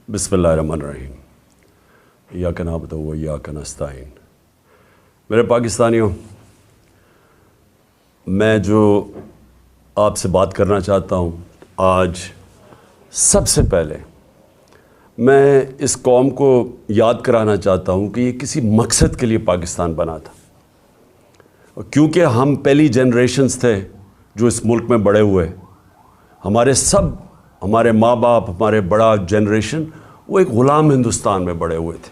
بسم اللہ الرحمن الرحیم ایاک نعبد و ایاک نستعین۔ میرے پاکستانیوں، میں جو آپ سے بات کرنا چاہتا ہوں آج، سب سے پہلے میں اس قوم کو یاد کرانا چاہتا ہوں کہ یہ کسی مقصد کے لیے پاکستان بنا تھا، کیونکہ ہم پہلی جنریشنز تھے جو اس ملک میں بڑے ہوئے۔ ہمارے ماں باپ، ہمارے بڑا جنریشن وہ ایک غلام ہندوستان میں بڑے ہوئے تھے۔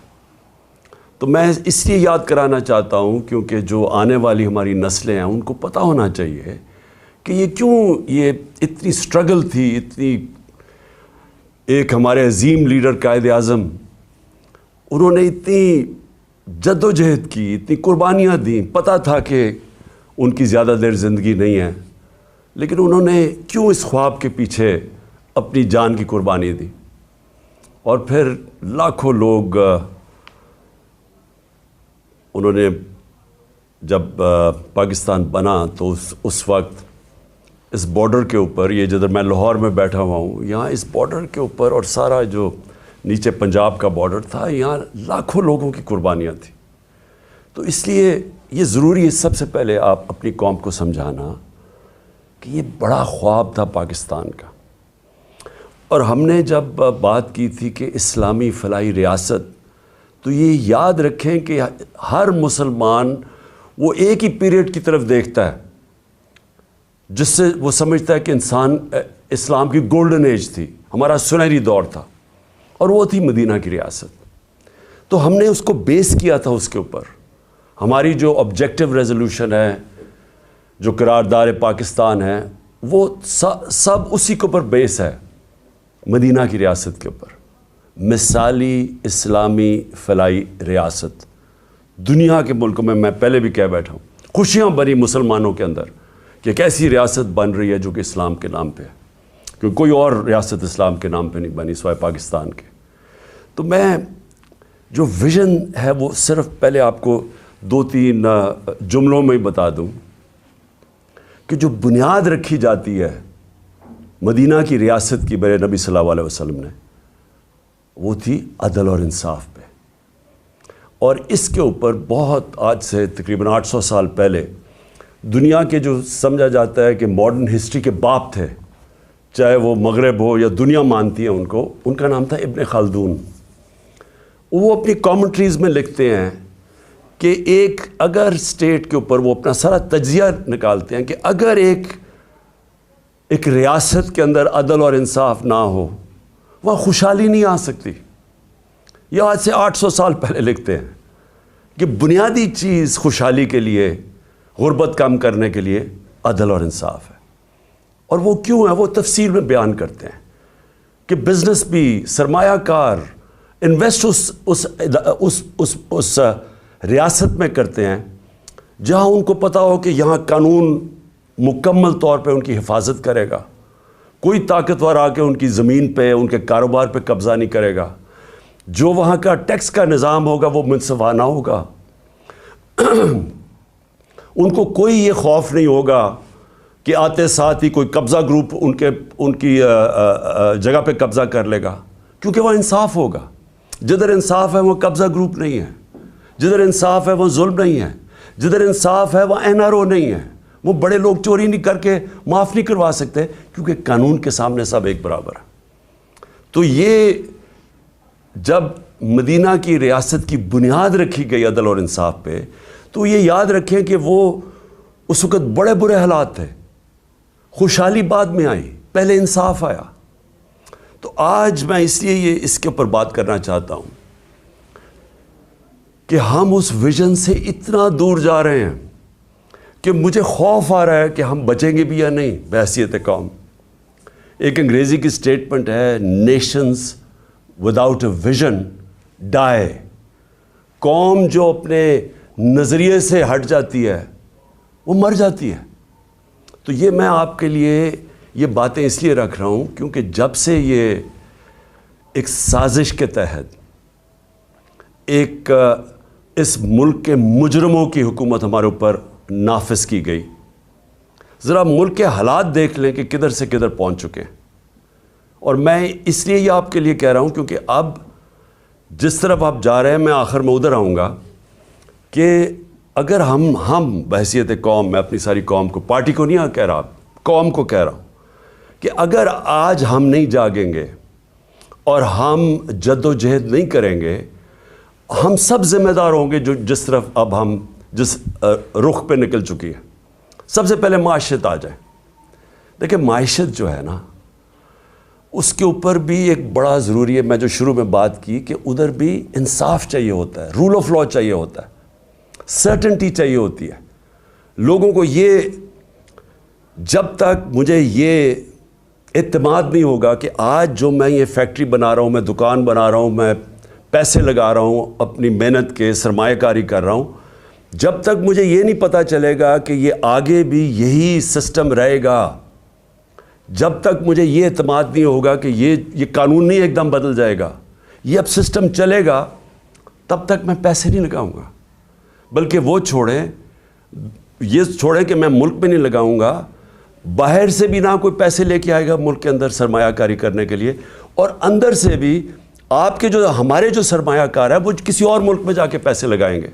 تو میں اس لیے یاد کرانا چاہتا ہوں کیونکہ جو آنے والی ہماری نسلیں ہیں ان کو پتہ ہونا چاہیے کہ یہ اتنی سٹرگل تھی، ایک ہمارے عظیم لیڈر قائد اعظم، انہوں نے اتنی جد و جہد کی، اتنی قربانیاں دیں، پتہ تھا کہ ان کی زیادہ دیر زندگی نہیں ہے، لیکن انہوں نے کیوں اس خواب کے پیچھے اپنی جان کی قربانی دی۔ اور پھر لاکھوں لوگ، انہوں نے جب پاکستان بنا تو اس وقت اس بارڈر کے اوپر، یہ جدھر میں لاہور میں بیٹھا ہوا ہوں، یہاں اس بارڈر کے اوپر اور سارا جو نیچے پنجاب کا بارڈر تھا، یہاں لاکھوں لوگوں کی قربانیاں تھیں۔ تو اس لیے یہ ضروری ہے سب سے پہلے آپ اپنی قوم کو سمجھانا کہ یہ بڑا خواب تھا پاکستان کا۔ اور ہم نے جب بات کی تھی کہ اسلامی فلاحی ریاست، تو یہ یاد رکھیں کہ ہر مسلمان وہ ایک ہی پیریڈ کی طرف دیکھتا ہے جس سے وہ سمجھتا ہے کہ اسلام کی گولڈن ایج تھی، ہمارا سنہری دور تھا، اور وہ تھی مدینہ کی ریاست۔ تو ہم نے اس کو بیس کیا تھا، اس کے اوپر ہماری جو آبجیکٹو ریزولوشن ہے، جو قرارداد پاکستان ہے، وہ سب اسی کے اوپر بیس ہے، مدینہ کی ریاست کے اوپر، مثالی اسلامی فلاحی ریاست۔ دنیا کے ملکوں میں پہلے بھی کہہ بیٹھا ہوں، خوشیاں بنی مسلمانوں کے اندر کہ ایک ایسی ریاست بن رہی ہے جو کہ اسلام کے نام پہ ہے، کیونکہ کوئی اور ریاست اسلام کے نام پہ نہیں بنی سوائے پاکستان کے۔ تو میں جو ویژن ہے وہ صرف پہلے آپ کو 2-3 جملوں میں ہی بتا دوں کہ جو بنیاد رکھی جاتی ہے مدینہ کی ریاست کی میرے نبی صلی اللہ علیہ وسلم نے، وہ تھی عدل اور انصاف پہ۔ اور اس کے اوپر بہت آج سے تقریباً 800 سال پہلے دنیا کے جو سمجھا جاتا ہے کہ ماڈرن ہسٹری کے باپ تھے، چاہے وہ مغرب ہو یا دنیا مانتی ہے ان کا نام تھا ابن خلدون۔ وہ اپنی کامنٹریز میں لکھتے ہیں کہ اگر اسٹیٹ کے اوپر وہ اپنا سارا تجزیہ نکالتے ہیں کہ اگر ایک ریاست کے اندر عدل اور انصاف نہ ہو، وہاں خوشحالی نہیں آ سکتی۔ یہ آج سے 800 سال پہلے لکھتے ہیں کہ بنیادی چیز خوشحالی کے لیے، غربت کم کرنے کے لیے عدل اور انصاف ہے۔ اور وہ کیوں ہے، وہ تفصیل میں بیان کرتے ہیں کہ بزنس بھی، سرمایہ کار انویسٹ اس ریاست میں کرتے ہیں جہاں ان کو پتہ ہو کہ یہاں قانون مکمل طور پہ ان کی حفاظت کرے گا، کوئی طاقتور آ کے ان کی زمین پہ، ان کے کاروبار پہ قبضہ نہیں کرے گا، جو وہاں کا ٹیکس کا نظام ہوگا وہ منصفانہ ہوگا، ان کو کوئی یہ خوف نہیں ہوگا کہ آتے ساتھ ہی کوئی قبضہ گروپ ان کی جگہ پہ قبضہ کر لے گا، کیونکہ وہ انصاف ہوگا۔ جدھر انصاف ہے وہ قبضہ گروپ نہیں ہے، جدھر انصاف ہے وہ ظلم نہیں ہے، جدھر انصاف ہے وہ NRO نہیں ہے، وہ بڑے لوگ چوری نہیں کر کے معاف نہیں کروا سکتے، کیونکہ قانون کے سامنے سب ایک برابر ہے۔ تو یہ جب مدینہ کی ریاست کی بنیاد رکھی گئی عدل اور انصاف پہ، تو یہ یاد رکھیں کہ وہ اس وقت بڑے برے حالات تھے، خوشحالی بعد میں آئی، پہلے انصاف آیا۔ تو آج میں اس لیے اس کے اوپر بات کرنا چاہتا ہوں کہ ہم اس ویژن سے اتنا دور جا رہے ہیں کہ مجھے خوف آ رہا ہے کہ ہم بچیں گے بھی یا نہیں بحیثیت قوم۔ ایک انگریزی کی سٹیٹمنٹ ہے، نیشنز وداؤٹ اے ویژن ڈائی۔ قوم جو اپنے نظریے سے ہٹ جاتی ہے وہ مر جاتی ہے۔ تو یہ میں آپ کے لیے یہ باتیں اس لیے رکھ رہا ہوں کیونکہ جب سے یہ ایک سازش کے تحت اس ملک کے مجرموں کی حکومت ہمارے اوپر نافذ کی گئی، ذرا ملک کے حالات دیکھ لیں کہ کدھر سے کدھر پہنچ چکے ہیں۔ اور میں اس لیے یہ آپ کے لیے کہہ رہا ہوں کیونکہ اب جس طرف آپ جا رہے ہیں میں آخر میں ادھر آؤں گا کہ اگر ہم بحیثیت قوم، میں اپنی ساری قوم کو، پارٹی کو نہیں کہہ رہا، قوم کو کہہ رہا ہوں کہ اگر آج ہم نہیں جاگیں گے اور ہم جد و جہد نہیں کریں گے، ہم سب ذمہ دار ہوں گے جو جس طرف اب ہم جس رخ پہ نکل چکی ہے۔ سب سے پہلے معیشت آ جائے۔ دیکھیں معیشت جو ہے نا، اس کے اوپر بھی ایک بڑا ضروری ہے، میں جو شروع میں بات کی کہ ادھر بھی انصاف چاہیے ہوتا ہے، رول آف لا چاہیے ہوتا ہے، سرٹنٹی چاہیے ہوتی ہے لوگوں کو۔ یہ جب تک مجھے یہ اعتماد نہیں ہوگا کہ آج جو میں یہ فیکٹری بنا رہا ہوں، میں دکان بنا رہا ہوں، میں پیسے لگا رہا ہوں، اپنی محنت کے سرمایہ کاری کر رہا ہوں، جب تک مجھے یہ نہیں پتہ چلے گا کہ یہ آگے بھی یہی سسٹم رہے گا، جب تک مجھے یہ اعتماد نہیں ہوگا کہ یہ قانون نہیں ایک دم بدل جائے گا، یہ اب سسٹم چلے گا، تب تک میں پیسے نہیں لگاؤں گا۔ بلکہ وہ یہ چھوڑیں کہ میں ملک میں نہیں لگاؤں گا، باہر سے بھی نہ کوئی پیسے لے کے آئے گا ملک کے اندر سرمایہ کاری کرنے کے لیے، اور اندر سے بھی آپ کے ہمارے جو سرمایہ کار ہے وہ کسی اور ملک میں جا کے پیسے لگائیں گے۔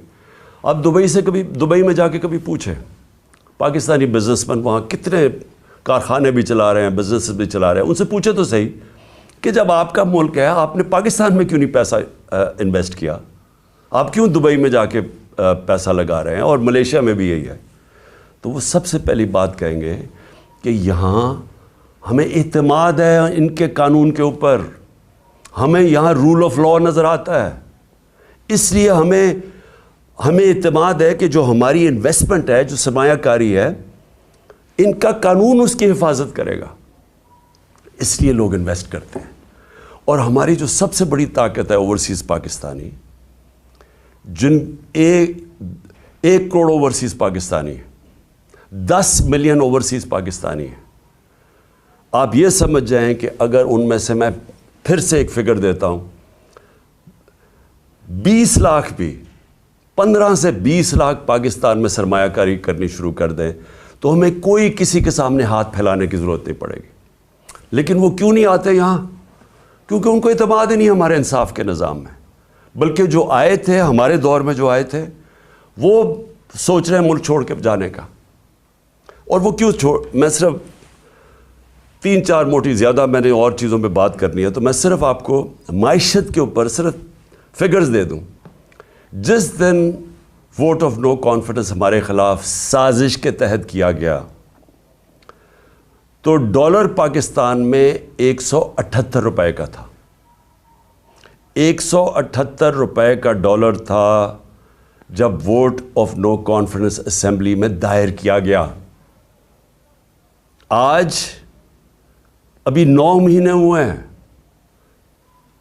اب دبئی میں جا کے کبھی پوچھیں، پاکستانی بزنس مین وہاں کتنے کارخانے بھی چلا رہے ہیں، بزنس بھی چلا رہے ہیں، ان سے پوچھے تو صحیح کہ جب آپ کا ملک ہے آپ نے پاکستان میں کیوں نہیں پیسہ انویسٹ کیا، آپ کیوں دبئی میں جا کے پیسہ لگا رہے ہیں، اور ملیشیا میں بھی یہی ہے۔ تو وہ سب سے پہلی بات کہیں گے کہ یہاں ہمیں اعتماد ہے ان کے قانون کے اوپر، ہمیں یہاں رول آف لا نظر آتا ہے، اس لیے ہمیں اعتماد ہے کہ جو ہماری انویسٹمنٹ ہے، جو سرمایہ کاری ہے، ان کا قانون اس کی حفاظت کرے گا، اس لیے لوگ انویسٹ کرتے ہیں۔ اور ہماری جو سب سے بڑی طاقت ہے اوورسیز پاکستانی، جن 1 crore overseas Pakistani, 10 million overseas Pakistani ہیں، آپ یہ سمجھ جائیں کہ اگر ان میں سے، میں پھر سے ایک فگر دیتا ہوں، 20 لاکھ بھی 15 سے 20 لاکھ پاکستان میں سرمایہ کاری کرنی شروع کر دیں تو ہمیں کوئی کسی کے سامنے ہاتھ پھیلانے کی ضرورت نہیں پڑے گی۔ لیکن وہ کیوں نہیں آتے یہاں؟ کیونکہ ان کو اعتماد ہی نہیں ہمارے انصاف کے نظام میں، بلکہ جو آئے تھے ہمارے دور میں، جو آئے تھے وہ سوچ رہے ہیں ملک چھوڑ کے جانے کا۔ اور وہ کیوں میں صرف 3-4 موٹی، زیادہ میں نے اور چیزوں پہ بات کرنی ہے، تو میں صرف آپ کو معیشت کے اوپر صرف فگرز دے دوں۔ جس دن ووٹ آف نو کانفیڈنس ہمارے خلاف سازش کے تحت کیا گیا تو ڈالر پاکستان میں 178 روپے کا تھا، 178 روپے کا ڈالر تھا جب vote of no confidence assembly میں دائر کیا گیا۔ آج ابھی 9 مہینے ہوئے ہیں،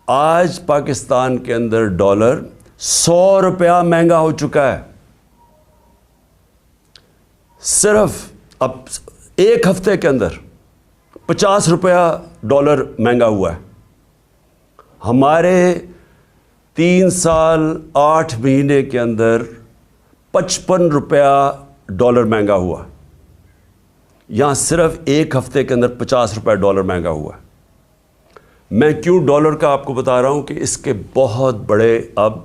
آج پاکستان کے اندر ڈالر 100 روپیہ مہنگا ہو چکا ہے۔ صرف اب ایک ہفتے کے اندر 50 روپیہ ڈالر مہنگا ہوا ہے۔ ہمارے 3 سال 8 مہینے کے اندر 55 روپیہ ڈالر مہنگا ہوا، یہاں صرف ایک ہفتے کے اندر 50 روپے ڈالر مہنگا ہوا ہے۔ میں کیوں ڈالر کا آپ کو بتا رہا ہوں کہ اس کے بہت بڑے اب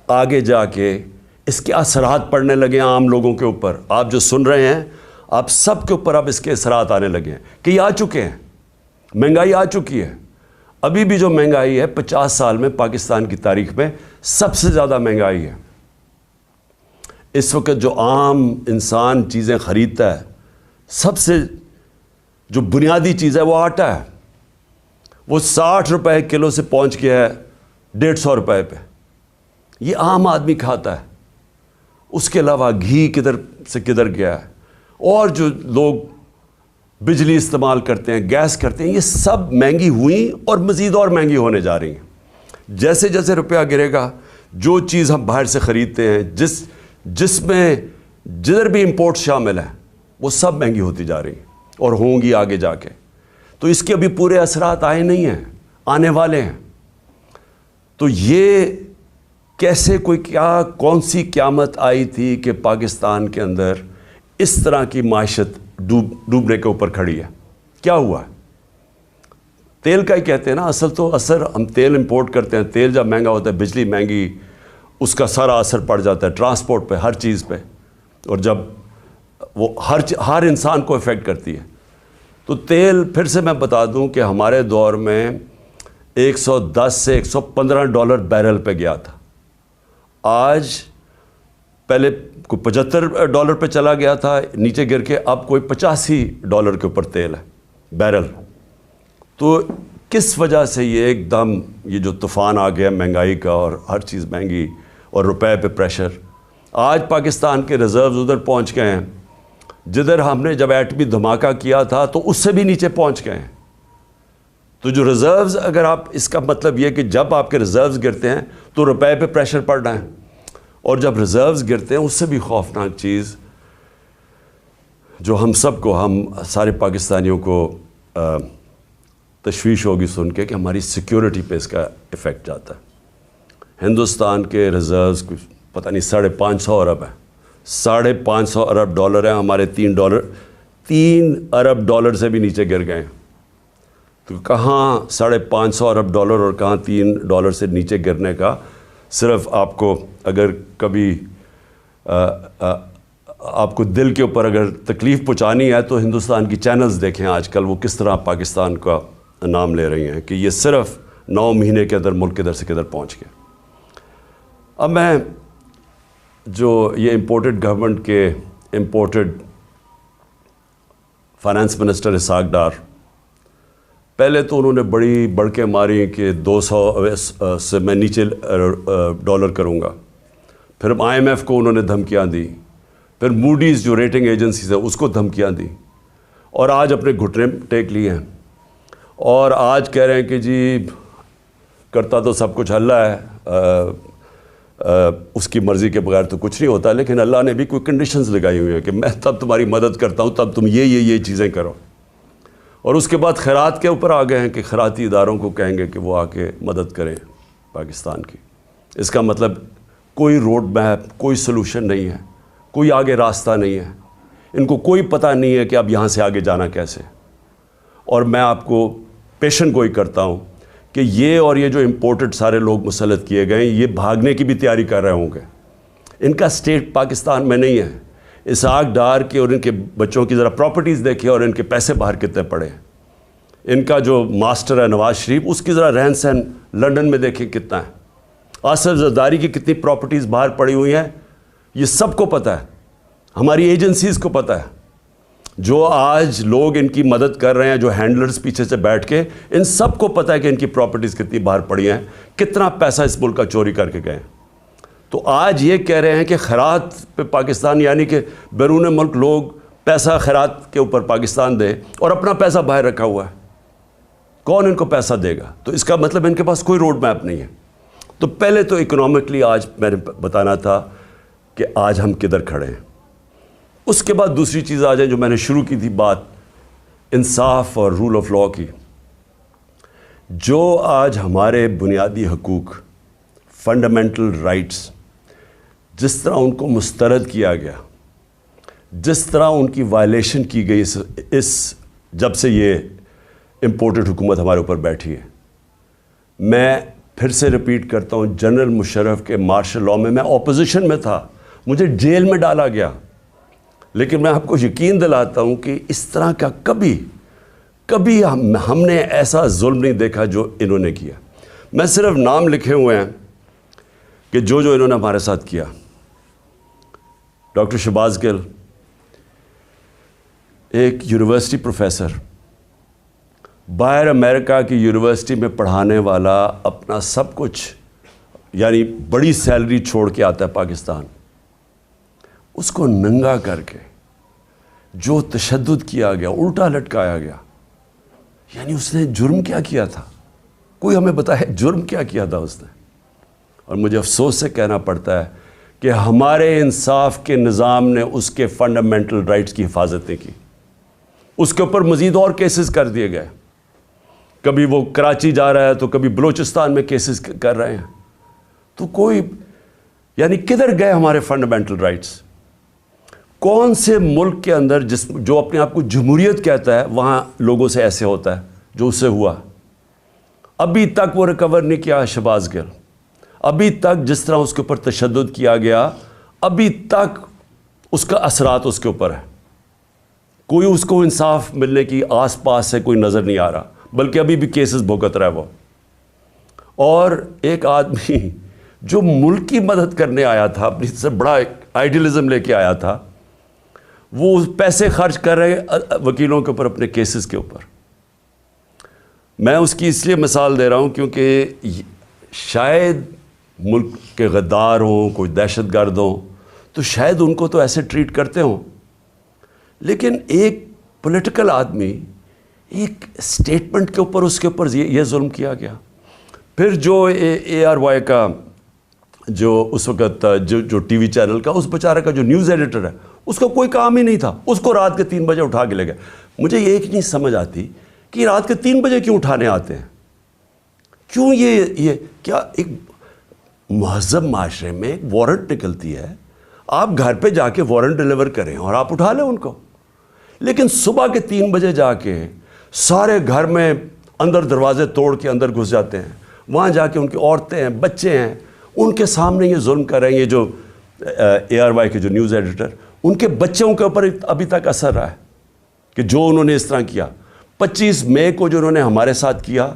آگے جا کے اس کے اثرات پڑنے لگے ہیں عام لوگوں کے اوپر۔ آپ جو سن رہے ہیں، آپ سب کے اوپر اب اس کے اثرات آنے لگے ہیں کہ یہ آ چکے ہیں، مہنگائی آ چکی ہے۔ ابھی بھی جو مہنگائی ہے 50 سال میں پاکستان کی تاریخ میں سب سے زیادہ مہنگائی ہے۔ اس وقت جو عام انسان چیزیں خریدتا ہے، سب سے جو بنیادی چیز ہے وہ آٹا ہے، وہ 60 روپے کلو سے پہنچ گیا ہے 150 روپے پہ۔ یہ عام آدمی کھاتا ہے۔ اس کے علاوہ گھی کدھر سے کدھر گیا ہے، اور جو لوگ بجلی استعمال کرتے ہیں، گیس کرتے ہیں، یہ سب مہنگی ہوئی اور مزید اور مہنگی ہونے جا رہی ہیں۔ جیسے جیسے روپیہ گرے گا، جو چیز ہم باہر سے خریدتے ہیں، جس میں جدھر بھی امپورٹ شامل ہے، وہ سب مہنگی ہوتی جا رہی ہیں اور ہوں گی آگے جا کے۔ تو اس کے ابھی پورے اثرات آئے نہیں ہیں، آنے والے ہیں۔ تو یہ کیسے کون سی قیامت آئی تھی کہ پاکستان کے اندر اس طرح کی معیشت ڈوبنے کے اوپر کھڑی ہے؟ کیا ہوا ہے؟ تیل کا ہی کہتے ہیں نا اصل تو اثر. ہم تیل امپورٹ کرتے ہیں, تیل جب مہنگا ہوتا ہے, بجلی مہنگی, اس کا سارا اثر پڑ جاتا ہے ٹرانسپورٹ پہ, ہر چیز پہ, اور جب وہ ہر انسان کو افیکٹ کرتی ہے. تو تیل پھر سے میں بتا دوں کہ ہمارے دور میں $110 سے $115 بیرل پہ گیا تھا. آج پہلے کوئی $75 پہ چلا گیا تھا, نیچے گر کے اب کوئی $85 کے اوپر تیل ہے بیرل. تو کس وجہ سے یہ ایک دم یہ جو طوفان آ گیا مہنگائی کا, اور ہر چیز مہنگی اور روپے پہ پریشر. آج پاکستان کے ریزروز ادھر پہنچ گئے ہیں جدھر ہم نے جب ایٹمی دھماکہ کیا تھا تو اس سے بھی نیچے پہنچ گئے ہیں. تو جو ریزروز, اگر آپ اس کا مطلب یہ کہ جب آپ کے ریزروز گرتے ہیں تو روپے پہ پریشر پڑ رہا ہے, اور جب ریزروز گرتے ہیں اس سے بھی خوفناک چیز جو ہم سب کو, ہم سارے پاکستانیوں کو تشویش ہوگی سن کے کہ ہماری سیکیورٹی پہ اس کا ایفیکٹ جاتا ہے. ہندوستان کے ریزروز کچھ پتہ نہیں $550 ارب ہیں, $550 ارب ہیں. ہمارے $3 ارب سے بھی نیچے گر گئے ہیں. تو کہاں $550 ارب اور کہاں $3 سے نیچے گرنے کا. صرف آپ کو اگر کبھی آپ کو دل کے اوپر اگر تکلیف پہنچانی ہے تو ہندوستان کی چینلز دیکھیں آج کل وہ کس طرح پاکستان کا نام لے رہی ہیں کہ یہ صرف 9 مہینے کے اندر ملک کدھر سے کدھر پہنچ گئے. اب میں جو یہ امپورٹڈ گورنمنٹ کے imported finance minister Ishaq Dar, پہلے تو انہوں نے بڑی بڑکیں ماری کہ 200 سے میں نیچے ڈالر کروں گا. پھر IMF کو انہوں نے دھمکیاں دی, پھر موڈیز جو ریٹنگ ایجنسیز ہے اس کو دھمکیاں دی, اور آج اپنے گھٹنے ٹیک لیے ہیں, اور آج کہہ رہے ہیں کہ جی کرتا تو سب کچھ اللہ ہے, اس کی مرضی کے بغیر تو کچھ نہیں ہوتا, لیکن اللہ نے بھی کوئی کنڈیشنز لگائی ہوئی ہیں کہ میں تب تمہاری مدد کرتا ہوں تب تم یہ چیزیں کرو. اور اس کے بعد خیرات کے اوپر آ گئے ہیں کہ خیراتی اداروں کو کہیں گے کہ وہ آ کے مدد کریں پاکستان کی. اس کا مطلب کوئی روڈ میپ, کوئی سلوشن نہیں ہے, کوئی آگے راستہ نہیں ہے. ان کو کوئی پتہ نہیں ہے کہ اب یہاں سے آگے جانا کیسے. اور میں آپ کو پیشن گوئی کرتا ہوں کہ یہ اور یہ جو امپورٹڈ سارے لوگ مسلط کیے گئے ہیں یہ بھاگنے کی بھی تیاری کر رہے ہوں گے. ان کا سٹیٹ پاکستان میں نہیں ہے. اسحاق ڈار کے اور ان کے بچوں کی ذرا پراپرٹیز دیکھیں اور ان کے پیسے باہر کتنے پڑے ہیں. ان کا جو ماسٹر ہے نواز شریف, اس کی ذرا رہن سہن لنڈن میں دیکھیں کتنا ہے. آصف زرداری کی کتنی پراپرٹیز باہر پڑی ہوئی ہیں, یہ سب کو پتہ ہے, ہماری ایجنسیز کو پتہ ہے. جو آج لوگ ان کی مدد کر رہے ہیں, جو ہینڈلرز پیچھے سے بیٹھ کے, ان سب کو پتہ ہے کہ ان کی پراپرٹیز کتنی باہر پڑی ہیں, کتنا پیسہ اس ملک کا چوری کر کے گئے ہیں. تو آج یہ کہہ رہے ہیں کہ خیرات پہ پاکستان, یعنی کہ بیرون ملک لوگ پیسہ خیرات کے اوپر پاکستان دے اور اپنا پیسہ باہر رکھا ہوا ہے. کون ان کو پیسہ دے گا؟ تو اس کا مطلب ان کے پاس کوئی روڈ میپ نہیں ہے. تو پہلے تو اکنامکلی آج میں نے بتانا تھا کہ آج ہم کدھر کھڑے ہیں. اس کے بعد دوسری چیز آ جائے جو میں نے شروع کی تھی بات, انصاف اور رول آف لاء کی. جو آج ہمارے بنیادی حقوق, فنڈامنٹل رائٹس, جس طرح ان کو مسترد کیا گیا, جس طرح ان کی وائلیشن کی گئی اس جب سے یہ امپورٹڈ حکومت ہمارے اوپر بیٹھی ہے. میں پھر سے ریپیٹ کرتا ہوں, جنرل مشرف کے مارشل لاء میں اپوزیشن میں تھا, مجھے جیل میں ڈالا گیا, لیکن میں آپ کو یقین دلاتا ہوں کہ اس طرح کا کبھی ہم نے ایسا ظلم نہیں دیکھا جو انہوں نے کیا. میں صرف نام لکھے ہوئے ہیں کہ جو انہوں نے ہمارے ساتھ کیا. ڈاکٹر شہباز گل, ایک یونیورسٹی پروفیسر, باہر امریکہ کی یونیورسٹی میں پڑھانے والا, اپنا سب کچھ یعنی بڑی سیلری چھوڑ کے آتا ہے پاکستان. اس کو ننگا کر کے جو تشدد کیا گیا, الٹا لٹکایا گیا, یعنی اس نے جرم کیا کیا تھا؟ کوئی ہمیں بتائے جرم کیا کیا تھا اس نے؟ اور مجھے افسوس سے کہنا پڑتا ہے کہ ہمارے انصاف کے نظام نے اس کے فنڈامنٹل رائٹس کی حفاظت نہیں کی. اس کے اوپر مزید اور کیسز کر دیے گئے. کبھی وہ کراچی جا رہا ہے تو کبھی بلوچستان میں کیسز کر رہے ہیں. تو کوئی یعنی کدھر گئے ہمارے فنڈامنٹل رائٹس؟ کون سے ملک کے اندر جو اپنے آپ کو جمہوریت کہتا ہے وہاں لوگوں سے ایسے ہوتا ہے جو اس سے ہوا؟ ابھی تک وہ ریکور نہیں کیا شہباز گل. ابھی تک جس طرح اس کے اوپر تشدد کیا گیا, ابھی تک اس کا اثرات اس کے اوپر ہے. کوئی اس کو انصاف ملنے کی آس پاس سے کوئی نظر نہیں آ رہا, بلکہ ابھی بھی کیسز بھگت رہا ہے وہ. اور ایک آدمی جو ملک کی مدد کرنے آیا تھا, اپنی سے بڑا آئیڈیلزم لے کے آیا تھا, وہ پیسے خرچ کر رہے وکیلوں کے اوپر, اپنے کیسز کے اوپر. میں اس کی اس لیے مثال دے رہا ہوں کیونکہ شاید ملک کے غدار ہوں, کوئی دہشت گرد ہوں, تو شاید ان کو تو ایسے ٹریٹ کرتے ہوں, لیکن ایک پولیٹیکل آدمی, ایک سٹیٹمنٹ کے اوپر اس کے اوپر یہ ظلم کیا گیا. پھر جو اے آر وائی کا جو اس وقت جو ٹی وی چینل کا اس بیچارے کا جو نیوز ایڈیٹر ہے, اس کا کوئی کام ہی نہیں تھا, اس کو رات کے 3 بجے اٹھا کے لے گئے. مجھے یہ ایک نہیں سمجھ آتی کہ رات کے 3 بجے کیوں اٹھانے آتے ہیں, کیوں یہ کیا ایک مہذب معاشرے میں ایک وارنٹ نکلتی ہے, آپ گھر پہ جا کے وارنٹ ڈیلیور کریں اور آپ اٹھا لیں ان کو. لیکن صبح کے 3 بجے جا کے سارے گھر میں اندر دروازے توڑ کے اندر گھس جاتے ہیں, وہاں جا کے ان کی عورتیں ہیں, بچے ہیں, ان کے سامنے یہ ظلم کر رہے ہیں. یہ جو اے آر وائی کے جو نیوز ایڈیٹر, ان کے بچوں کے اوپر ابھی تک اثر رہا ہے کہ جو انہوں نے اس طرح کیا. 25 مئی کو جو انہوں نے ہمارے ساتھ کیا,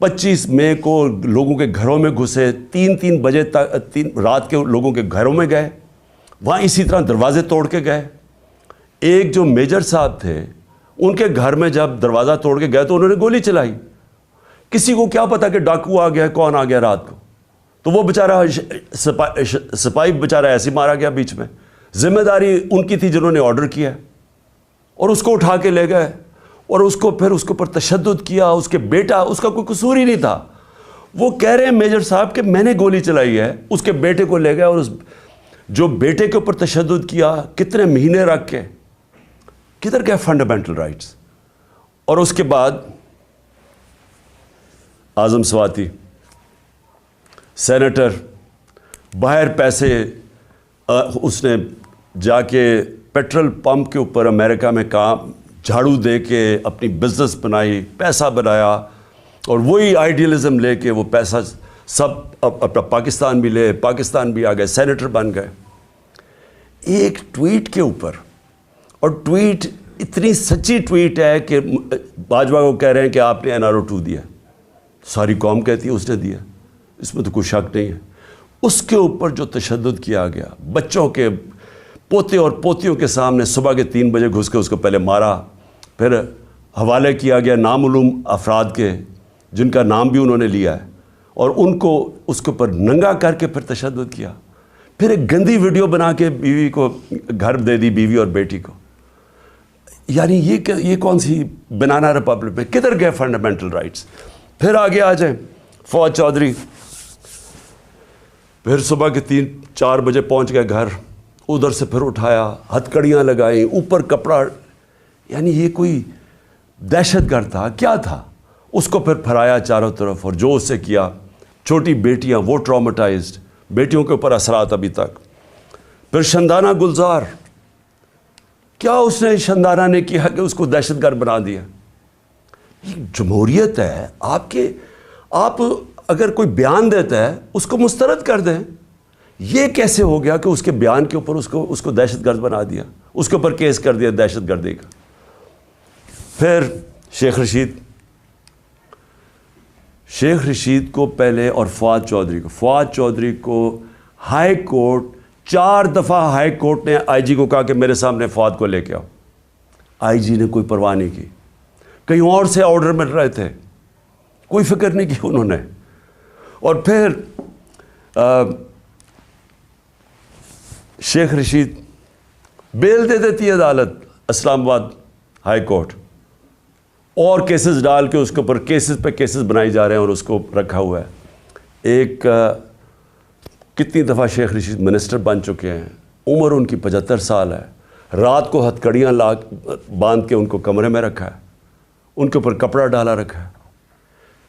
25 مئی کو لوگوں کے گھروں میں گھسے, 3 بجے تک رات کے لوگوں کے گھروں میں گئے, وہاں اسی طرح دروازے توڑ کے گئے. ایک جو میجر صاحب تھے, ان کے گھر میں جب دروازہ توڑ کے گئے تو انہوں نے گولی چلائی. کسی کو کیا پتا کہ ڈاکو آ گیا, کون آ گیا رات کو, تو وہ بیچارہ سپاہی بیچارہ ایسے مارا گیا بیچ میں. ذمہ داری ان کی تھی جنہوں نے آرڈر کیا, اور اس کو اٹھا کے لے گئے, اور اس کو پھر اس کے اوپر تشدد کیا. اس کے بیٹا, اس کا کوئی قصور ہی نہیں تھا, وہ کہہ رہے ہیں میجر صاحب کہ میں نے گولی چلائی ہے. اس کے بیٹے کو لے گئے, اور اس جو بیٹے کے اوپر تشدد کیا, کتنے مہینے رکھ کے, کدھر گئے فنڈامنٹل رائٹس. اور اس کے بعد اعظم سواتی سینیٹر, باہر پیسے اس نے جا کے پیٹرول پمپ کے اوپر امریکہ میں کام جھاڑو دے کے اپنی بزنس بنائی, پیسہ بنایا, اور وہی آئیڈیلزم لے کے وہ پیسہ سب اپنا پاکستان بھی لے, پاکستان بھی آ گئے, سینیٹر بن گئے. ایک ٹویٹ کے اوپر, اور ٹویٹ اتنی سچی ٹویٹ ہے کہ باجوہ کو کہہ رہے ہیں کہ آپ نے NRO2 دیا, ساری قوم کہتی ہے اس نے دیا, اس میں تو کوئی شک نہیں ہے. اس کے اوپر جو تشدد کیا گیا, بچوں کے پوتے اور پوتیوں کے سامنے صبح کے 3 بجے گھس کے اس کو پہلے مارا, پھر حوالے کیا گیا نامعلوم افراد کے جن کا نام بھی انہوں نے لیا ہے, اور ان کو اس کے اوپر ننگا کر کے پھر تشدد کیا. پھر ایک گندی ویڈیو بنا کے بیوی کو گھر دے دی, بیوی اور بیٹی کو. یعنی یہ کون سی بنانا ریپبلک میں, کدھر گئے فنڈامنٹل رائٹس. پھر آگے آ جائیں, فواد چودھری پھر صبح کے 3-4 بجے پہنچ گئے گھر, ادھر سے پھر اٹھایا, ہتھکڑیاں لگائیں, اوپر کپڑا, یعنی یہ کوئی دہشت گرد تھا کیا تھا. اس کو پھر پھرایا چاروں طرف, اور جو اس سے کیا, چھوٹی بیٹیاں وہ ٹراماٹائزڈ, بیٹیوں کے اوپر اثرات ابھی تک. پھر شندانہ گلزار, کیا اس نے شندانہ نے کیا کہ اس کو دہشت گرد بنا دیا. یہ جمہوریت ہے, آپ اگر کوئی بیان دیتا ہے اس کو مسترد کر دیں. یہ کیسے ہو گیا کہ اس کے بیان کے اوپر اس کو دہشت گرد بنا دیا, اس کے اوپر کیس کر دیا دہشت گردی کا. پھر شیخ رشید کو پہلے, اور فواد چودھری کو ہائی کورٹ 4 دفعہ ہائی کورٹ نے آئی جی کو کہا کہ میرے سامنے فواد کو لے کے آؤ. آئی جی نے کوئی پرواہ نہیں کی, کہیں اور سے آرڈر مل رہے تھے, کوئی فکر نہیں کی انہوں نے. اور پھر شیخ رشید بیل دے دیتی ہے عدالت, اسلام آباد ہائی کورٹ, اور کیسز ڈال کے اس کے اوپر کیسز پہ کیسز بنائی جا رہے ہیں, اور اس کو رکھا ہوا ہے. ایک کتنی دفعہ شیخ رشید منسٹر بن چکے ہیں, عمر ان کی 75 سال ہے, رات کو ہتھکڑیاں باندھ کے ان کو کمرے میں رکھا ہے, ان کے اوپر کپڑا ڈالا رکھا ہے.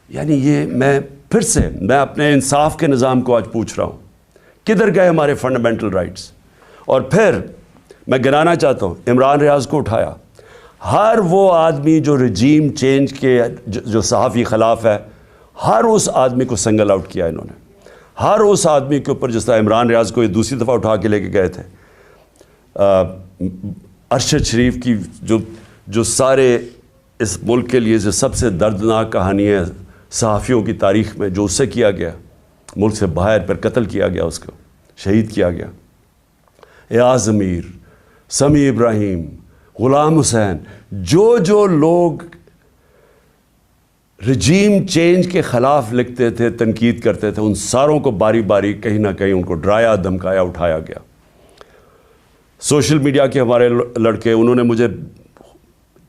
یعنی یہ میں اپنے انصاف کے نظام کو آج پوچھ رہا ہوں, کدھر گئے ہمارے فنڈامنٹل رائٹس. اور پھر میں گنانا چاہتا ہوں, عمران ریاض کو اٹھایا. ہر وہ آدمی جو رجیم چینج کے جو صحافی خلاف ہے, ہر اس آدمی کو سنگل آؤٹ کیا انہوں نے، ہر اس آدمی کے اوپر، جس طرح عمران ریاض کو یہ دوسری دفعہ اٹھا کے لے کے گئے تھے، ارشد شریف کی جو سارے اس ملک کے لیے جو سب سے دردناک کہانی ہے صحافیوں کی تاریخ میں، جو اس سے کیا گیا، ملک سے باہر پر قتل کیا گیا، اس کو شہید کیا گیا، ایاز امیر، سمیع ابراہیم، غلام حسین، جو لوگ رجیم چینج کے خلاف لکھتے تھے، تنقید کرتے تھے، ان ساروں کو باری باری کہیں نہ کہیں ان کو ڈرایا، دھمکایا، اٹھایا گیا۔ سوشل میڈیا کے ہمارے لڑکے، انہوں نے مجھے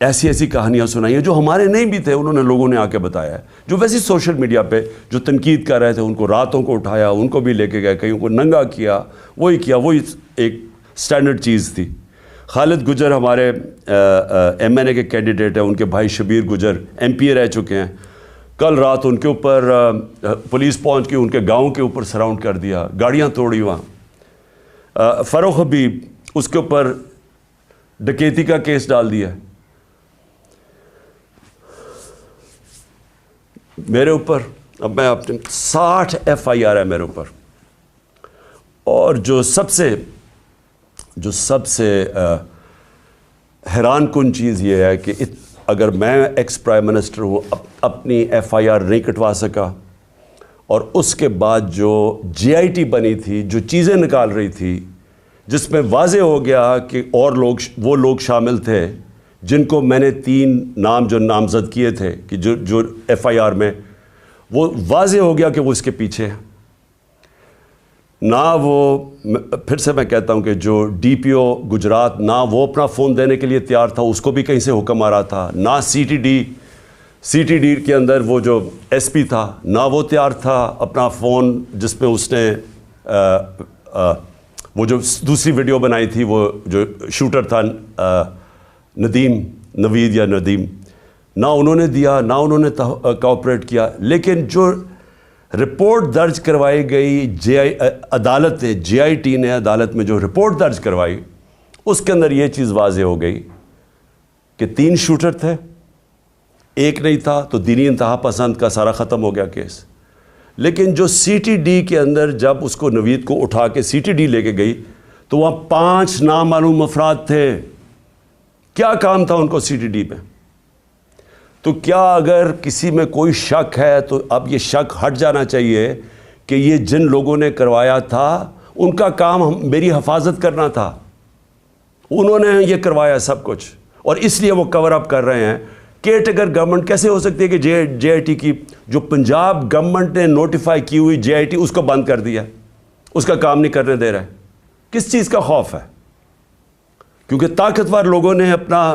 ایسی کہانیاں سنائی ہیں جو ہمارے نہیں بھی تھے، انہوں نے لوگوں نے آ کے بتایا ہے، جو ویسی سوشل میڈیا پہ جو تنقید کر رہے تھے، ان کو راتوں کو اٹھایا، ان کو بھی لے کے گئے، کہیں ان کو ننگا کیا، وہی ایک سٹینڈرڈ چیز تھی۔ خالد گجر ہمارے ایم این اے کے کینڈیڈیٹ ہیں، ان کے بھائی شبیر گجر ایم پی اے رہ چکے ہیں، کل رات ان کے اوپر پولیس پہنچ کے ان کے گاؤں کے اوپر سراؤنڈ کر دیا، گاڑیاں توڑی وہاں۔ فروخ حبیب، اس کے اوپر ڈکیتی کا کیس ڈال دیا۔ میرے اوپر اب میں اپنے 60 ایف آئی آر ہے میرے اوپر، اور جو سب سے حیران کن چیز یہ ہے کہ اگر میں ایکس پرائم منسٹر ہوں، اپنی ایف آئی آر نہیں کٹوا سکا، اور اس کے بعد جو جے آئی ٹی بنی تھی، جو چیزیں نکال رہی تھی، جس میں واضح ہو گیا کہ اور وہ لوگ شامل تھے جن کو میں نے 3 نام جو نامزد کیے تھے کہ جو ایف آئی آر میں، وہ واضح ہو گیا کہ وہ اس کے پیچھے ہیں۔ نہ وہ، پھر سے میں کہتا ہوں کہ جو ڈی پی او گجرات، نہ وہ اپنا فون دینے کے لیے تیار تھا، اس کو بھی کہیں سے حکم آ رہا تھا، نہ سی ٹی ڈی کے اندر وہ جو ایس پی تھا، نہ وہ تیار تھا اپنا فون، جس میں اس نے وہ جو دوسری ویڈیو بنائی تھی، وہ جو شوٹر تھا نوید یا ندیم، نہ انہوں نے دیا، نہ انہوں نے کوآپریٹ کیا۔ لیکن جو رپورٹ درج کروائی گئی عدالت نے، جے آئی ٹی نے عدالت میں جو رپورٹ درج کروائی، اس کے اندر یہ چیز واضح ہو گئی کہ 3 شوٹر تھے، ایک نہیں تھا، تو دینی انتہا پسند کا سارا ختم ہو گیا کیس۔ لیکن جو سی ٹی ڈی کے اندر جب اس کو نوید کو اٹھا کے سی ٹی ڈی لے کے گئی، تو وہاں 5 نامعلوم افراد تھے۔ کیا کام تھا ان کو سی ٹی ڈی میں؟ تو کیا اگر کسی میں کوئی شک ہے تو اب یہ شک ہٹ جانا چاہیے کہ یہ جن لوگوں نے کروایا تھا ان کا کام میری حفاظت کرنا تھا، انہوں نے یہ کروایا سب کچھ، اور اس لیے وہ کور اپ کر رہے ہیں۔ کیئر ٹیکر گورنمنٹ کیسے ہو سکتی ہے کہ جے آئی ٹی کی جو پنجاب گورنمنٹ نے نوٹیفائی کی ہوئی جے آئی ٹی، اس کو بند کر دیا، اس کا کام نہیں کرنے دے رہے؟ کس چیز کا خوف ہے؟ کیونکہ طاقتور لوگوں نے اپنا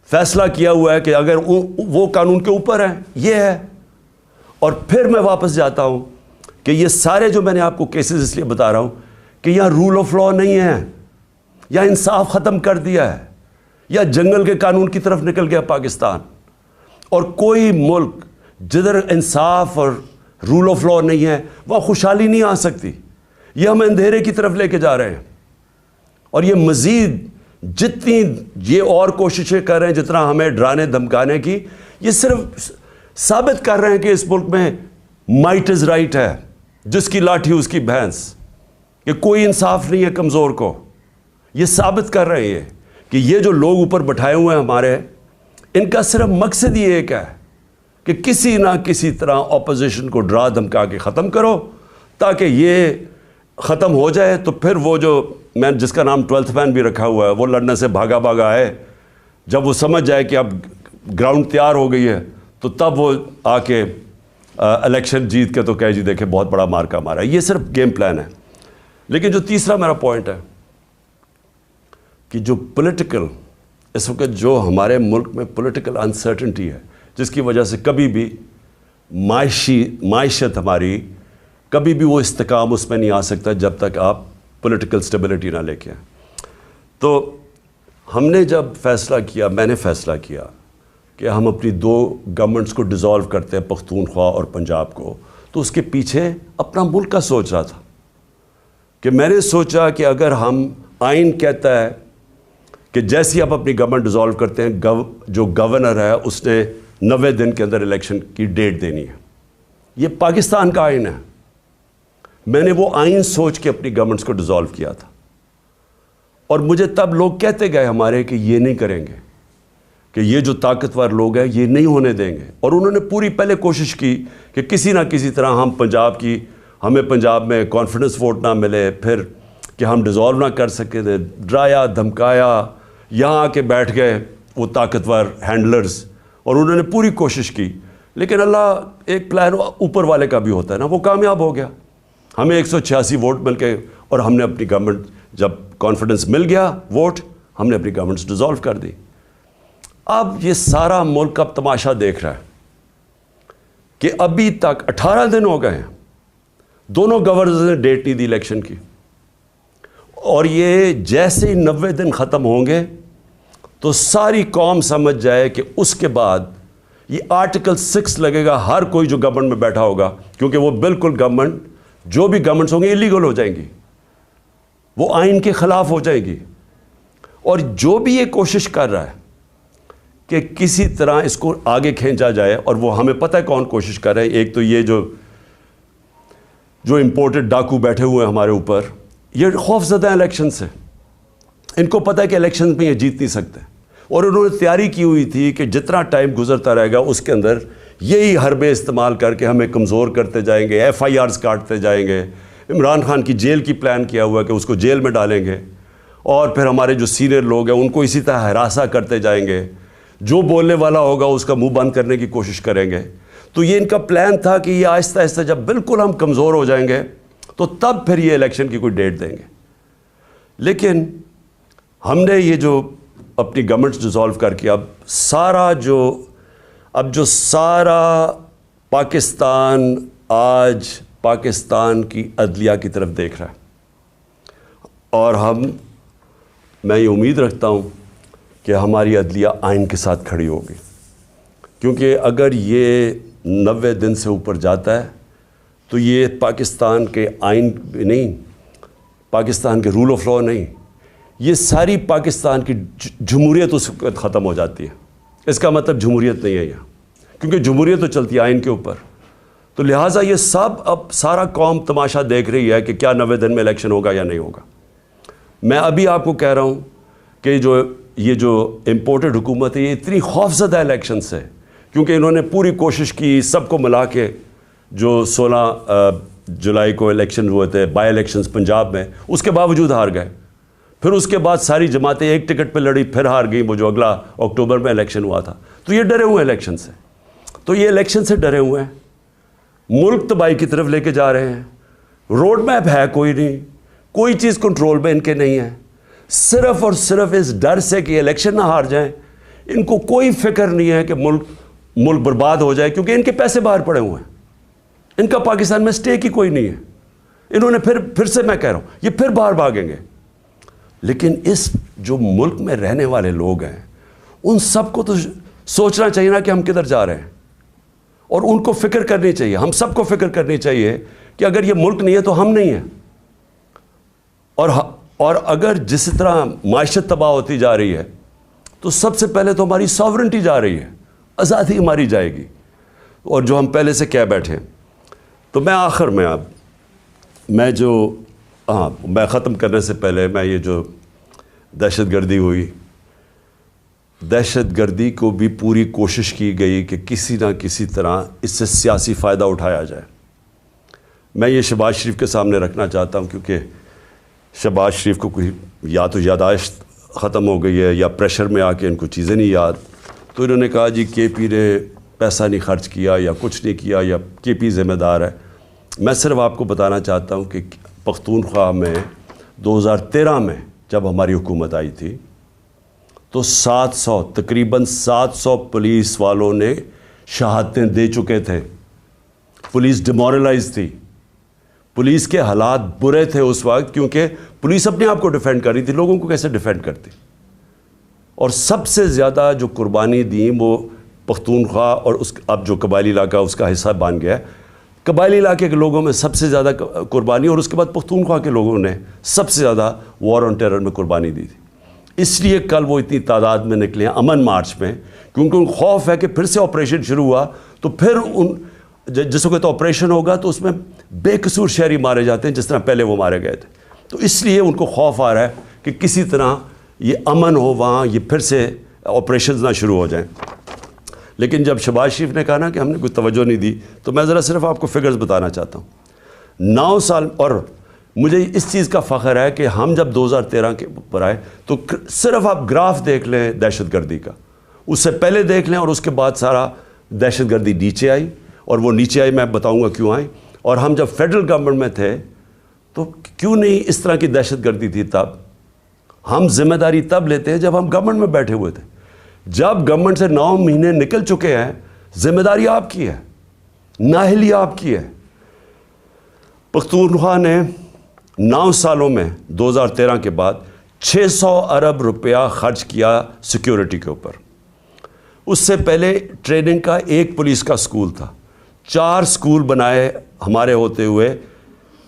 فیصلہ کیا ہوا ہے کہ اگر وہ قانون کے اوپر ہیں، یہ ہے۔ اور پھر میں واپس جاتا ہوں کہ یہ سارے جو میں نے آپ کو کیسز اس لیے بتا رہا ہوں کہ یہاں رول آف لا نہیں ہے، یا انصاف ختم کر دیا ہے، یا جنگل کے قانون کی طرف نکل گیا پاکستان۔ اور کوئی ملک جدھر انصاف اور رول آف لا نہیں ہے، وہاں خوشحالی نہیں آ سکتی۔ یہ ہم اندھیرے کی طرف لے کے جا رہے ہیں، اور یہ مزید جتنی یہ اور کوششیں کر رہے ہیں، جتنا ہمیں ڈرانے دھمکانے کی، یہ صرف ثابت کر رہے ہیں کہ اس ملک میں مائٹ از رائٹ ہے، جس کی لاٹھی اس کی بھینس، کہ کوئی انصاف نہیں ہے کمزور کو۔ یہ ثابت کر رہے ہیں کہ یہ جو لوگ اوپر بٹھائے ہوئے ہیں ہمارے، ان کا صرف مقصد ہی ایک ہے کہ کسی نہ کسی طرح اپوزیشن کو ڈرا دھمکا کے ختم کرو، تاکہ یہ ختم ہو جائے۔ تو پھر وہ جو میں جس کا نام 12th مین بھی رکھا ہوا ہے، وہ لڑنے سے بھاگا آئے، جب وہ سمجھ جائے کہ اب گراؤنڈ تیار ہو گئی ہے، تو تب وہ آ کے الیکشن جیت کے تو کہے جی دیکھیں بہت بڑا مارکا مارا ہے۔ یہ صرف گیم پلان ہے۔ لیکن جو تیسرا میرا پوائنٹ ہے کہ جو پولیٹیکل اس وقت جو ہمارے ملک میں پولیٹیکل انسرٹنٹی ہے، جس کی وجہ سے کبھی بھی معیشت ہماری کبھی بھی وہ استحکام اس میں نہیں آ سکتا جب تک آپ پولیٹیکل سٹیبلٹی نہ لے کے آئیں۔ تو ہم نے جب فیصلہ کیا، میں نے فیصلہ کیا کہ ہم اپنی 2 گورنمنٹس کو ڈیزالو کرتے ہیں، پختونخوا اور پنجاب کو، تو اس کے پیچھے اپنا ملک کا سوچ رہا تھا کہ میں نے سوچا کہ اگر ہم، آئین کہتا ہے کہ جیسی آپ اپنی گورنمنٹ ڈیزالو کرتے ہیں، جو گورنر ہے اس نے 90 دن کے اندر الیکشن کی ڈیٹ دینی ہے، یہ پاکستان کا آئین ہے. میں نے وہ آئین سوچ کے اپنی گورنمنٹس کو ڈیزالو کیا تھا, اور مجھے تب لوگ کہتے گئے ہمارے کہ یہ نہیں کریں گے, کہ یہ جو طاقتور لوگ ہیں یہ نہیں ہونے دیں گے. اور انہوں نے پوری پہلے کوشش کی کہ کسی نہ کسی طرح ہمیں پنجاب میں کانفیڈنس ووٹ نہ ملے, پھر کہ ہم ڈیزالو نہ کر سکے تھے, ڈرایا دھمکایا, یہاں آ کے بیٹھ گئے وہ طاقتور ہینڈلرز, اور انہوں نے پوری کوشش کی. لیکن اللہ ایک پلان اوپر والے کا بھی ہوتا ہے نا, وہ کامیاب ہو گیا. ہمیں 186 ووٹ مل کے, اور ہم نے اپنی گورنمنٹ, جب کانفیڈنس مل گیا ووٹ, ہم نے اپنی گورنمنٹس ڈیزالو کر دی. اب یہ سارا ملک اب تماشا دیکھ رہا ہے کہ ابھی تک 18 دن ہو گئے ہیں, دونوں گورنرز نے ڈیٹ نہیں دی الیکشن کی, اور یہ جیسے ہی 90 دن ختم ہوں گے تو ساری قوم سمجھ جائے کہ اس کے بعد یہ آرٹیکل 6 لگے گا ہر کوئی جو گورنمنٹ میں بیٹھا ہوگا, کیونکہ وہ بالکل جو بھی گورنمنٹس ہوں گے انلیگل ہو جائیں گی, وہ آئین کے خلاف ہو جائے گی. اور جو بھی یہ کوشش کر رہا ہے کہ کسی طرح اس کو آگے کھینچا جائے, اور وہ ہمیں پتہ ہے کون کوشش کر رہے ہیں. ایک تو یہ جو امپورٹڈ ڈاکو بیٹھے ہوئے ہیں ہمارے اوپر, یہ خوف زدہ ہیں الیکشن سے. ان کو پتہ ہے کہ الیکشن میں یہ جیت نہیں سکتے, اور انہوں نے تیاری کی ہوئی تھی کہ جتنا ٹائم گزرتا رہے گا اس کے اندر یہی حربے استعمال کر کے ہمیں کمزور کرتے جائیں گے, FIRs کاٹتے جائیں گے. عمران خان کی جیل کی پلان کیا ہوا ہے کہ اس کو جیل میں ڈالیں گے, اور پھر ہمارے جو سینئر لوگ ہیں ان کو اسی طرح ہراساں کرتے جائیں گے. جو بولنے والا ہوگا اس کا منہ بند کرنے کی کوشش کریں گے. تو یہ ان کا پلان تھا کہ یہ آہستہ آہستہ جب بالکل ہم کمزور ہو جائیں گے تو تب پھر یہ الیکشن کی کوئی ڈیٹ دیں گے. لیکن ہم نے یہ جو اپنی گورنمنٹ ڈیزالو کر کے اب جو سارا پاکستان آج پاکستان کی عدلیہ کی طرف دیکھ رہا ہے, اور میں یہ امید رکھتا ہوں کہ ہماری عدلیہ آئین کے ساتھ کھڑی ہوگی, کیونکہ اگر یہ 90 دن سے اوپر جاتا ہے تو یہ پاکستان کے آئین نہیں, پاکستان کے رول آف لاء نہیں, یہ ساری پاکستان کی جمہوریت اس وقت ختم ہو جاتی ہے. اس کا مطلب جمہوریت نہیں ہے یہاں, کیونکہ جمہوریت تو چلتی ہے آئین کے اوپر. تو لہٰذا یہ اب سارا قوم تماشا دیکھ رہی ہے کہ کیا 90 دن میں الیکشن ہوگا یا نہیں ہوگا. میں ابھی آپ کو کہہ رہا ہوں کہ یہ جو امپورٹڈ حکومت ہے یہ اتنی خوفزدہ الیکشن سے, کیونکہ انہوں نے پوری کوشش کی سب کو ملا کے, جو 16 جولائی کو الیکشن ہوئے تھے بائی الیکشنز پنجاب میں, اس کے باوجود ہار گئے. پھر اس کے بعد ساری جماعتیں ایک ٹکٹ پہ لڑی, پھر ہار گئی, وہ جو اگلا اکتوبر میں الیکشن ہوا تھا. تو یہ ڈرے ہوئے ہیں الیکشن سے, تو یہ الیکشن سے ڈرے ہوئے ہیں, ملک تباہی کی طرف لے کے جا رہے ہیں. روڈ میپ ہے کوئی نہیں, کوئی چیز کنٹرول میں ان کے نہیں ہے, صرف اور صرف اس ڈر سے کہ الیکشن نہ ہار جائیں. ان کو کوئی فکر نہیں ہے کہ ملک برباد ہو جائے, کیونکہ ان کے پیسے باہر پڑے ہوئے ہیں, ان کا پاکستان میں سٹیک ہی کوئی نہیں ہے. انہوں نے پھر سے میں کہہ رہا ہوں یہ پھر باہر بھاگیں گے. لیکن اس جو ملک میں رہنے والے لوگ ہیں ان سب کو تو سوچنا چاہیے نا کہ ہم کدھر جا رہے ہیں, اور ان کو فکر کرنی چاہیے, ہم سب کو فکر کرنی چاہیے کہ اگر یہ ملک نہیں ہے تو ہم نہیں ہیں. اور اگر جس طرح معیشت تباہ ہوتی جا رہی ہے تو سب سے پہلے تو ہماری ساورنٹی جا رہی ہے, آزادی ہماری جائے گی, اور جو ہم پہلے سے کہہ بیٹھے. تو میں آخر میں میں ختم کرنے سے پہلے میں یہ جو دہشت گردی ہوئی, دہشت گردی کو بھی پوری کوشش کی گئی کہ کسی نہ کسی طرح اس سے سیاسی فائدہ اٹھایا جائے. میں یہ شہباز شریف کے سامنے رکھنا چاہتا ہوں, کیونکہ شہباز شریف کو کوئی یا تو یاداشت ختم ہو گئی ہے یا پریشر میں آ کے ان کو چیزیں نہیں یاد. تو انہوں نے کہا جی کے پی نے پیسہ نہیں خرچ کیا یا کچھ نہیں کیا یا کے پی ذمہ دار ہے. میں صرف آپ کو بتانا چاہتا ہوں کہ پختونخوا میں 2013 میں جب ہماری حکومت آئی تھی تو تقریباً 700 پولیس والوں نے شہادتیں دے چکے تھے. پولیس ڈیمورلائز تھی, پولیس کے حالات برے تھے اس وقت, کیونکہ پولیس اپنے آپ کو ڈیفینڈ کر رہی تھی, لوگوں کو کیسے ڈیفینڈ کرتی. اور سب سے زیادہ جو قربانی دیں وہ پختونخوا اور اب جو قبائلی علاقہ اس کا حصہ بن گیا ہے, قبائلی علاقے کے لوگوں میں سب سے زیادہ قربانی, اور اس کے بعد پختونخوا کے لوگوں نے سب سے زیادہ وار آن ٹیرر میں قربانی دی تھی. اس لیے کل وہ اتنی تعداد میں نکلے ہیں امن مارچ میں, کیونکہ ان خوف ہے کہ پھر سے آپریشن شروع ہوا تو پھر جس وقت آپریشن ہوگا تو اس میں بے قصور شہری مارے جاتے ہیں جس طرح پہلے وہ مارے گئے تھے. تو اس لیے ان کو خوف آ رہا ہے کہ کسی طرح یہ امن ہو وہاں, یہ پھر سے آپریشنز نہ شروع ہو جائیں. لیکن جب شہباز شریف نے کہا نا کہ ہم نے کوئی توجہ نہیں دی, تو میں ذرا صرف آپ کو فگرز بتانا چاہتا ہوں. 9 سال, اور مجھے اس چیز کا فخر ہے کہ ہم جب 2013 کے اوپر آئے تو صرف آپ گراف دیکھ لیں دہشت گردی کا, اس سے پہلے دیکھ لیں اور اس کے بعد سارا دہشت گردی نیچے آئی, اور وہ نیچے آئی میں بتاؤں گا کیوں آئی. اور ہم جب فیڈرل گورنمنٹ میں تھے تو کیوں نہیں اس طرح کی دہشت گردی تھی تب. ہم ذمہ داری تب لیتے ہیں جب ہم گورنمنٹ میں بیٹھے ہوئے تھے. جب گورنمنٹ سے 9 مہینے نکل چکے ہیں, ذمہ داری آپ کی ہے, نااہلی آپ کی ہے. پختونخوا نے 9 سالوں میں 2013 کے بعد 600 ارب روپیہ خرچ کیا سیکیورٹی کے اوپر. اس سے پہلے ٹریننگ کا ایک پولیس کا سکول تھا, 4 سکول بنائے ہمارے ہوتے ہوئے,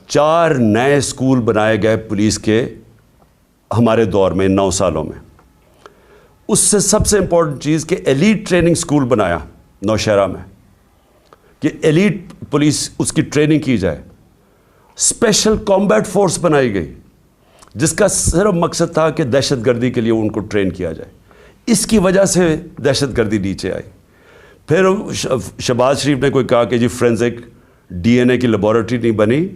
4 نئے سکول بنائے گئے پولیس کے ہمارے دور میں 9 سالوں میں. اس سے سب سے امپورٹنٹ چیز کہ ایلیٹ ٹریننگ سکول بنایا نوشہرہ میں کہ ایلیٹ پولیس اس کی ٹریننگ کی جائے. اسپیشل کامبیٹ فورس بنائی گئی جس کا صرف مقصد تھا کہ دہشت گردی کے لیے ان کو ٹرین کیا جائے. اس کی وجہ سے دہشت گردی نیچے آئی. پھر شہباز شریف نے کوئی کہا کہ جی فورینزک ڈی این اے کی لیبارٹری نہیں بنی.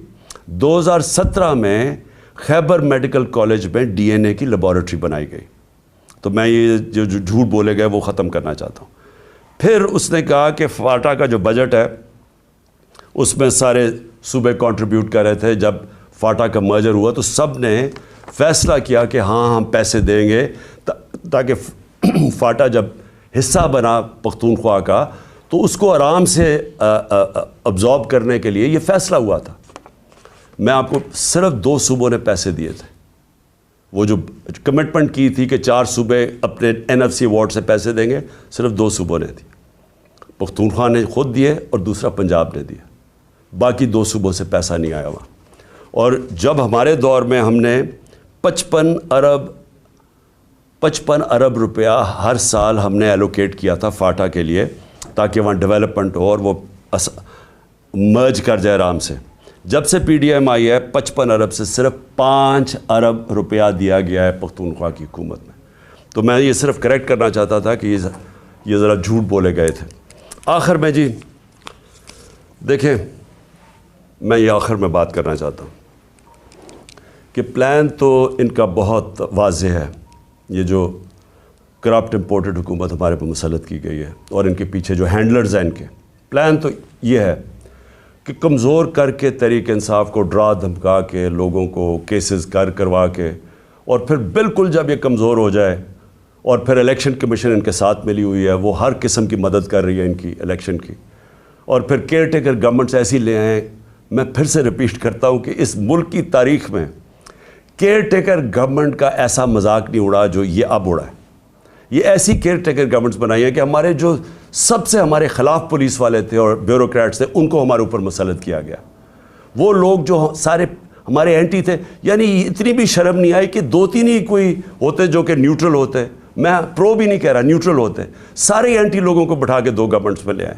2017 میں خیبر میڈیکل کالج میں ڈی این اے کی لیبارٹری بنائی گئی. تو میں یہ جو جھوٹ بولے گئے وہ ختم کرنا چاہتا ہوں. پھر اس نے کہا کہ فاٹا کا جو بجٹ ہے اس میں سارے صوبے کنٹریبیوٹ کر رہے تھے. جب فاٹا کا مرجر ہوا تو سب نے فیصلہ کیا کہ ہاں ہم پیسے دیں گے تاکہ فاٹا جب حصہ بنا پختونخوا کا تو اس کو آرام سے ابزارب کرنے کے لیے یہ فیصلہ ہوا تھا. میں آپ کو صرف 2 صوبوں نے پیسے دیے تھے. وہ جو کمٹمنٹ کی تھی کہ 4 صوبے اپنے NFC ایوارڈ سے پیسے دیں گے, صرف 2 صوبوں نے دی. پختونخوا نے خود دیے اور دوسرا پنجاب نے دیا. باقی 2 صوبوں سے پیسہ نہیں آیا وہاں. اور جب ہمارے دور میں ہم نے 55 ارب روپیہ ہر سال ہم نے ایلوکیٹ کیا تھا فاٹا کے لیے تاکہ وہاں ڈیولپمنٹ ہو اور وہ مرج کر جائے آرام سے. جب سے پی ڈی ایم آئی ہے 55 ارب سے صرف 5 ارب روپیہ دیا گیا ہے پختونخوا کی حکومت میں. تو میں یہ صرف کریکٹ کرنا چاہتا تھا کہ یہ ذرا جھوٹ بولے گئے تھے. آخر میں جی دیکھیں, میں یہ آخر میں بات کرنا چاہتا ہوں کہ پلان تو ان کا بہت واضح ہے. یہ جو کرپٹ امپورٹڈ حکومت ہمارے پہ مسلط کی گئی ہے اور ان کے پیچھے جو ہینڈلرز ہیں ان کے, پلان تو یہ ہے کہ کمزور کر کے تحریک انصاف کو ڈرا دھمکا کے لوگوں کو کیسز کروا کے, اور پھر بالکل جب یہ کمزور ہو جائے اور پھر الیکشن کمیشن ان کے ساتھ ملی ہوئی ہے, وہ ہر قسم کی مدد کر رہی ہے ان کی الیکشن کی, اور پھر کیئر ٹیکر گورنمنٹس ایسی لے آئیں. میں پھر سے ریپیٹ کرتا ہوں کہ اس ملک کی تاریخ میں کیئر ٹیکر گورنمنٹ کا ایسا مذاق نہیں اڑا جو یہ اب اڑا ہے. یہ ایسی کیئر ٹیکر گورنمنٹس بنائی ہیں کہ ہمارے جو سب سے ہمارے خلاف پولیس والے تھے اور بیوروکریٹس تھے ان کو ہمارے اوپر مسلط کیا گیا. وہ لوگ جو سارے ہمارے اینٹی تھے, یعنی اتنی بھی شرم نہیں آئی کہ 2-3 ہی کوئی ہوتے جو کہ نیوٹرل ہوتے, میں پرو بھی نہیں کہہ رہا, نیوٹرل ہوتے, سارے اینٹی لوگوں کو بٹھا کے 2 گورنمنٹس میں لے آئے.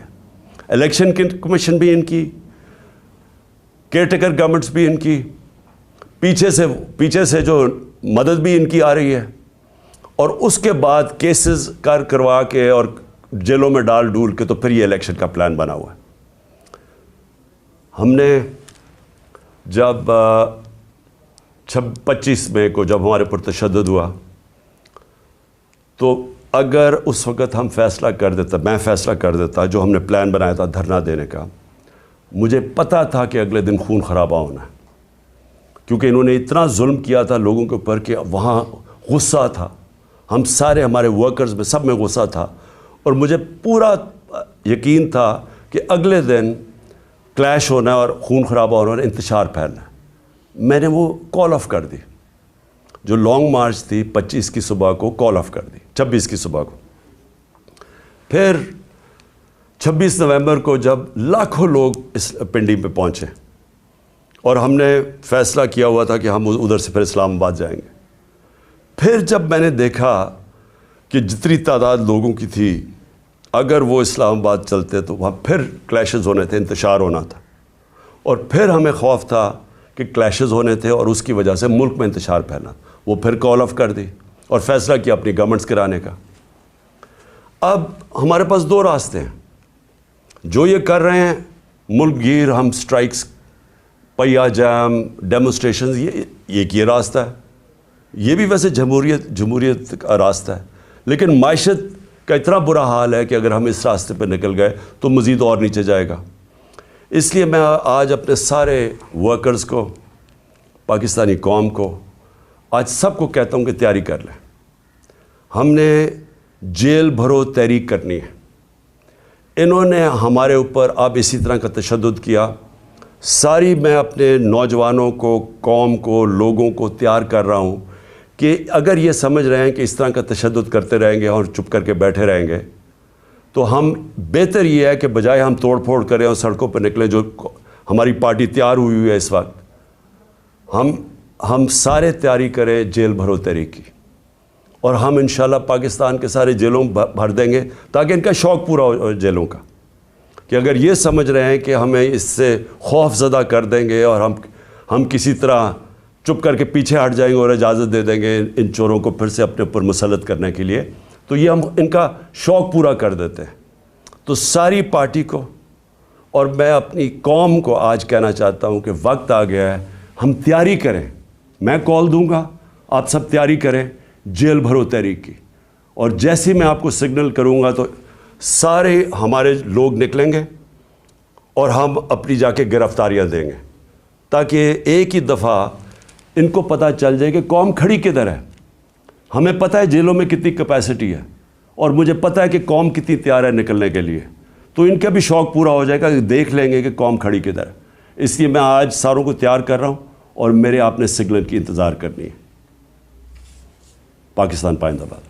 الیکشن کمیشن بھی ان کی, کیئر ٹیکر گورنمنٹس بھی ان کی, پیچھے سے جو مدد بھی ان کی آ رہی ہے, اور اس کے بعد کیسز کروا کے اور جیلوں میں ڈول کے تو پھر یہ الیکشن کا پلان بنا ہوا ہے. ہم نے جب 25 مئی کو جب ہمارے پر تشدد ہوا تو اگر اس وقت ہم فیصلہ کر دیتا, میں فیصلہ کر دیتا جو ہم نے پلان بنایا تھا دھرنا دینے کا, مجھے پتا تھا کہ اگلے دن خون خرابہ ہونا ہے, کیونکہ انہوں نے اتنا ظلم کیا تھا لوگوں کے اوپر کہ وہاں غصہ تھا. ہم سارے ہمارے ورکرز میں سب میں غصہ تھا, اور مجھے پورا یقین تھا کہ اگلے دن کلیش ہونا ہے اور خون خرابہ ہونا اور انتشار پھیلنا ہے. میں نے وہ کال آف کر دی, جو لانگ مارچ تھی 25 کی صبح کو کال آف کر دی, 26 کی صبح کو. پھر 26 نومبر کو جب لاکھوں لوگ اس پنڈی پہ پہنچے اور ہم نے فیصلہ کیا ہوا تھا کہ ہم ادھر سے پھر اسلام آباد جائیں گے, پھر جب میں نے دیکھا کہ جتنی تعداد لوگوں کی تھی اگر وہ اسلام آباد چلتے تو وہاں پھر کلیشز ہونے تھے، انتشار ہونا تھا، اور پھر ہمیں خوف تھا کہ کلیشز ہونے تھے اور اس کی وجہ سے ملک میں انتشار پھیلا۔ وہ پھر کال آف کر دی اور فیصلہ کیا اپنی گورنمنٹس گرانے کا۔ اب ہمارے پاس دو راستے ہیں، جو یہ کر رہے ہیں ملک گیر، ہم سٹرائکس، پہیا جام، ڈیمونسٹریشنز، یہ راستہ ہے، یہ بھی ویسے جمہوریت کا راستہ ہے، لیکن معیشت کا اتنا برا حال ہے کہ اگر ہم اس راستے پہ نکل گئے تو مزید اور نیچے جائے گا۔ اس لیے میں آج اپنے سارے ورکرز کو، پاکستانی قوم کو، آج سب کو کہتا ہوں کہ تیاری کر لیں۔ ہم نے جیل بھرو تحریک کرنی ہے۔ انہوں نے ہمارے اوپر اب اسی طرح کا تشدد کیا، ساری میں اپنے نوجوانوں کو، قوم کو، لوگوں کو تیار کر رہا ہوں کہ اگر یہ سمجھ رہے ہیں کہ اس طرح کا تشدد کرتے رہیں گے اور چپ کر کے بیٹھے رہیں گے تو ہم بہتر یہ ہے کہ بجائے ہم توڑ پھوڑ کریں اور سڑکوں پہ نکلیں، جو ہماری پارٹی تیار ہوئی ہے اس وقت، ہم سارے تیاری کریں جیل بھرو تحریک کی، اور ہم انشاءاللہ پاکستان کے سارے جیلوں بھر دیں گے تاکہ ان کا شوق پورا ہو جیلوں کا، کہ اگر یہ سمجھ رہے ہیں کہ ہمیں اس سے خوف زدہ کر دیں گے اور ہم کسی طرح چپ کر کے پیچھے ہٹ جائیں گے اور اجازت دے دیں گے ان چوروں کو پھر سے اپنے اوپر مسلط کرنے کے لیے، تو یہ ہم ان کا شوق پورا کر دیتے ہیں۔ تو ساری پارٹی کو اور میں اپنی قوم کو آج کہنا چاہتا ہوں کہ وقت آ گیا ہے، ہم تیاری کریں۔ میں کال دوں گا، آپ سب تیاری کریں جیل بھرو تحریک کی، اور جیسے میں آپ کو سگنل کروں گا تو سارے ہمارے لوگ نکلیں گے اور ہم اپنی جا کے گرفتاریاں دیں گے، تاکہ ایک ہی دفعہ ان کو پتہ چل جائے کہ قوم کھڑی کدھر ہے۔ ہمیں پتہ ہے جیلوں میں کتنی کیپیسٹی ہے، اور مجھے پتہ ہے کہ قوم کتنی تیار ہے نکلنے کے لیے، تو ان کا بھی شوق پورا ہو جائے گا کہ دیکھ لیں گے کہ قوم کھڑی کدھر ہے۔ اس لیے میں آج ساروں کو تیار کر رہا ہوں اور میرے آپ نے سگنل کی انتظار کرنی ہے۔ پاکستان پائندہ باد۔